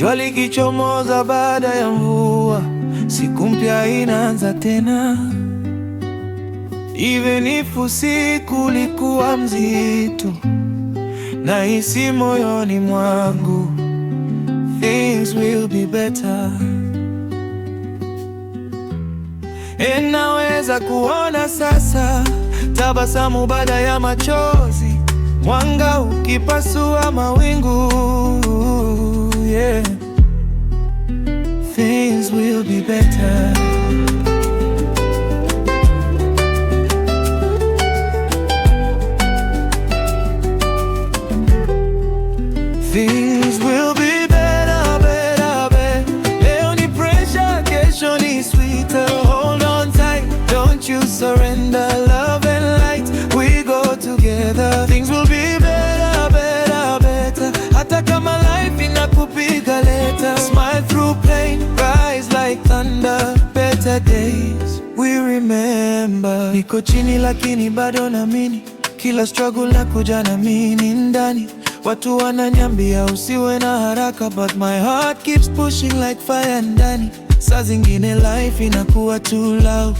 Jua likichomoza baada ya mvua, siku mpya inaanza tena. Even if usiku ulikuwa mzito, nahisi moyoni mwangu things will be better. Naweza kuona sasa tabasamu baada ya machozi, mwanga ukipasua mawingu, yeah. Things will be better. Things will be better, better, better. Leo ni pressure, kesho ni sweeter. Hold on tight, don't you surrender. Love and light, we go together. Things will be better, better, better. Hata kama life inakupiga leta. Smile through pain, rise like thunder. Better days, we remember. Niko chini lakini bado naamini, kila struggle nakuja na mimi ndani. Watu wananiambia usiwe na haraka, but my heart keeps pushing like fire ndani. Saa zingine life inakuwa too loud,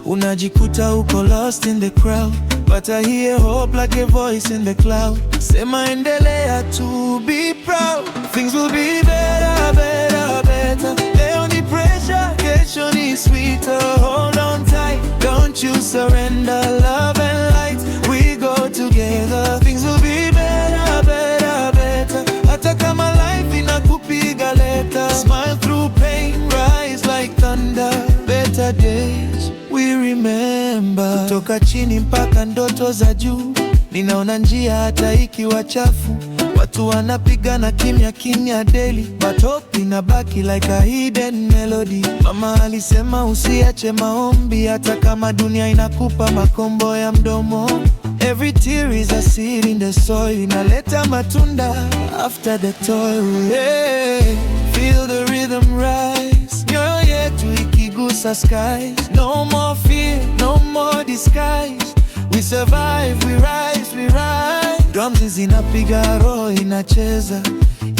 unajikuta uko lost in the crowd, but I hear hope like a voice in the cloud. Sema endelea to be proud. Things will be better, better, better. Leo ni pressure, kesho ni sweeter. Hold on tight, don't you surrender. Love and light, we go together. Things will be better, better, better. Hata kama life inakupiga leta. Smile through pain, rise like thunder. Better days, we remember. Kutoka chini mpaka ndoto za juu, ninaona njia hata ikiwa chafu. Watu wanapigana kimya kimya daily, but hope inabaki like a hidden melody. Mama alisema usiache maombi, hata kama dunia inakupa makombo ya mdomo. Every tear is a seed in the soil, inaleta matunda after the toil, yeah. Feel the rhythm rise, nyoyo yetu ikigusa skies. No more fear, no more disguise. We survive, we rise, we rise. Drums zinapiga, roho inacheza.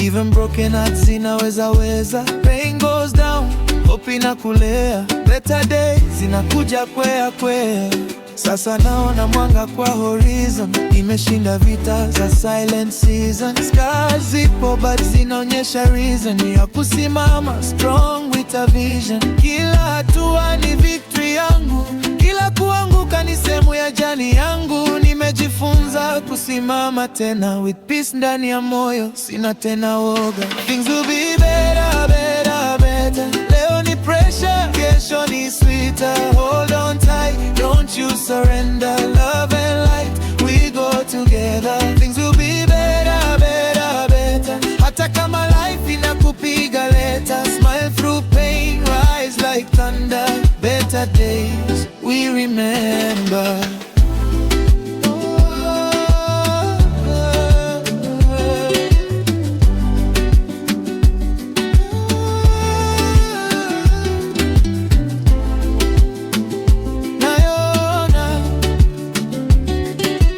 Even broken hearts zinaweza. Pain goes down, hope inakulea. Better days zinakuja kwea kwea. Sasa naona mwanga kwa horizon, imeshinda vita za silent season. Scars zipo but zinaonyesha reason ya kusimama strong with a vision. Kila hatua ni victory yangu, kila kuanguka ni sehemu ya jani yangu. Nimejifunza kusimama tena with peace ndani ya moyo, sina tena woga. Things will be better, better, better. Leo ni pressure, kesho ni sweeter. Hold on tight, don't you surrender. Love and light, we go together. Things will be better, better, better. Hata kama life inakupiga leta. Smile through pain, rise like thunder. Better days, we remember.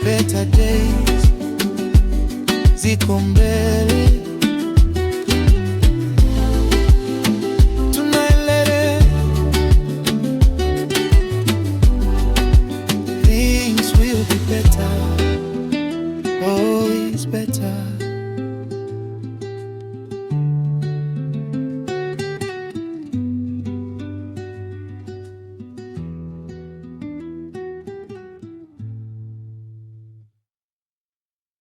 Better days ziko mbele, tunaelekea. Things will be better, always better.